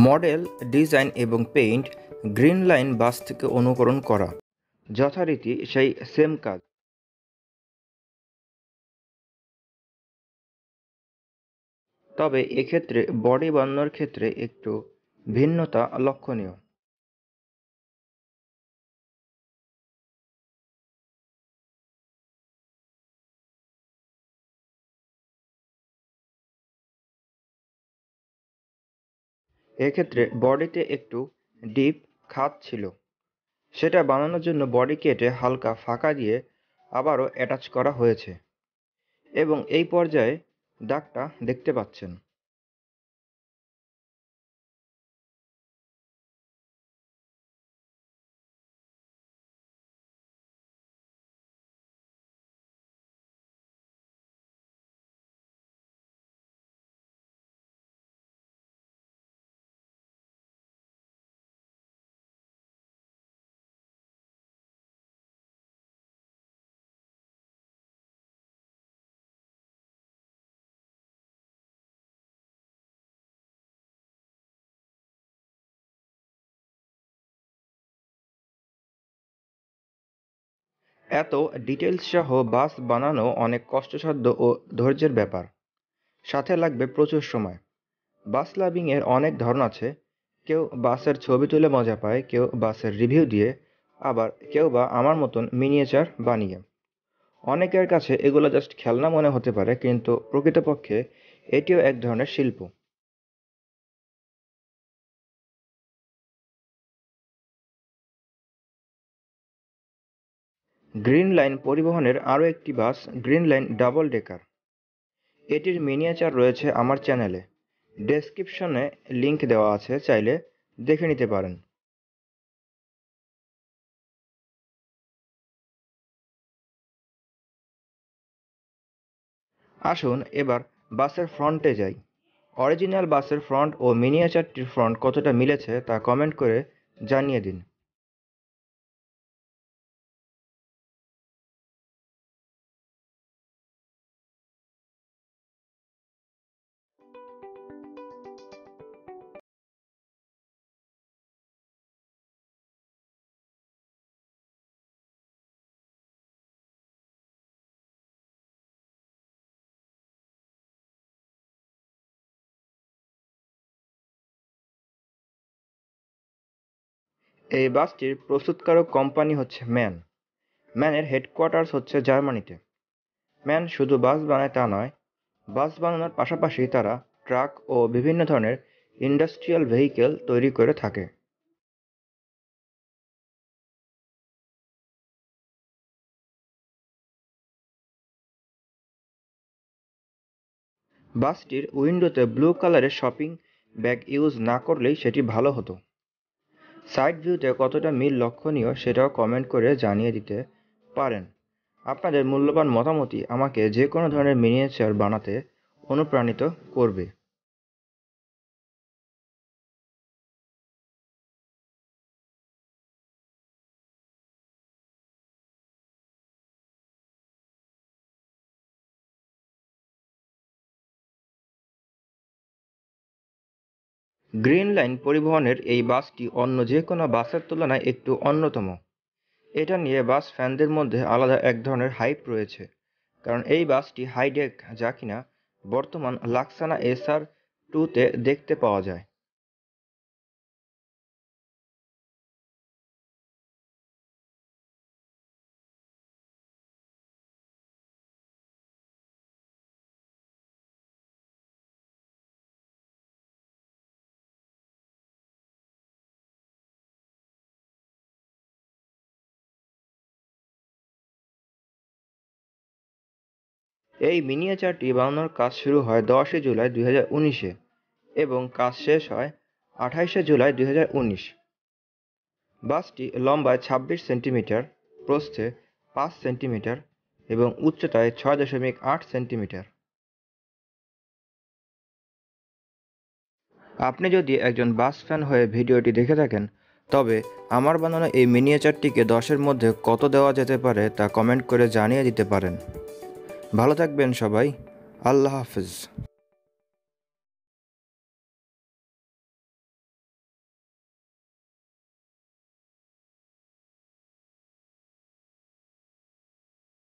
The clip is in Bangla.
মডেল, ডিজাইন এবং পেইন্ট গ্রিন লাইন বাস থেকে অনুকরণ করা, যথারীতি সেই সেম কাজ। তবে এক্ষেত্রে বডি বানানোর ক্ষেত্রে একটু ভিন্নতা লক্ষণীয়। এক্ষেত্রে বডিতে একটু ডিপ খাত ছিল, সেটা বানানোর জন্য বডি কেটে হালকা ফাঁকা দিয়ে আবারও অ্যাটাচ করা হয়েছে এবং এই পর্যায়ে দাগটা দেখতে পাচ্ছেন। এত ডিটেলস সহ বাস বানানো অনেক কষ্টসাধ্য ও ধৈর্যের ব্যাপার, সাথে লাগবে প্রচুর সময়। বাস লাভিংয়ের অনেক ধরন আছে। কেউ বাসের ছবি তুলে মজা পায়, কেউ বাসের রিভিউ দিয়ে, আবার কেউ বা আমার মতন মিনিয়েচার বানিয়ে। অনেকের কাছে এগুলো জাস্ট খেলনা মনে হতে পারে, কিন্তু প্রকৃতপক্ষে এটিও এক ধরনের শিল্প। গ্রিন লাইন পরিবহনের আরও একটি বাস গ্রিন লাইন ডাবল ডেকার। এটির মিনিয়েচার রয়েছে আমার চ্যানেলে, ডেসক্রিপশনে লিংক দেওয়া আছে, চাইলে দেখে নিতে পারেন। আসুন এবার বাসের ফ্রন্টে যাই। অরিজিনাল বাসের ফ্রন্ট ও মিনিয়েচারটির ফ্রন্ট কতটা মিলেছে তা কমেন্ট করে জানিয়ে দিন। এই বাসটির প্রস্তুতকারক কোম্পানি হচ্ছে ম্যান। ম্যানের হেডকোয়ার্টার্স হচ্ছে জার্মানিতে। ম্যান শুধু বাস বানায় তা নয়, বাস বানানোর পাশাপাশি তারা ট্রাক ও বিভিন্ন ধরনের ইন্ডাস্ট্রিয়াল ভেহিকেল তৈরি করে থাকে। বাসটির উইন্ডোতে ব্লু কালারের শপিং ব্যাগ ইউজ না করলেই সেটি ভালো হতো। সাইড ভিউতে কতটা মিল লক্ষণীয় সেটাও কমেন্ট করে জানিয়ে দিতে পারেন। আপনাদের মূল্যবান মতামতই আমাকে যে কোনো ধরনের মিনিয়েচার বানাতে অনুপ্রাণিত করবে। গ্রিন লাইন পরিবহনের এই বাসটি অন্য যে কোনো বাসের তুলনায় একটু অন্যতম। এটা নিয়ে বাস ফ্যানদের মধ্যে আলাদা এক ধরনের হাইপ রয়েছে, কারণ এই বাসটি হাইডেক, যা কিনা বর্তমান লাক্সানা SR2-তে দেখতে পাওয়া যায়। এই মিনিয়েচারটি বানানোর কাজ শুরু হয় 10 জুলাই 2019-এ এবং কাজ শেষ হয় 28 জুলাই 2019। বাসটি লম্বায় 26 সেন্টিমিটার, প্রস্থে 5 সেন্টিমিটার এবং উচ্চতায় 6.8 সেন্টিমিটার। আপনি যদি একজন বাস ফ্যান হয়ে ভিডিওটি দেখে থাকেন, তবে আমার বানানো এই মিনিয়েচারটিকে 10-এর মধ্যে কত দেওয়া যেতে পারে তা কমেন্ট করে জানিয়ে দিতে পারেন। ভালো থাকবেন সবাই। আল্লাহ হাফেজ।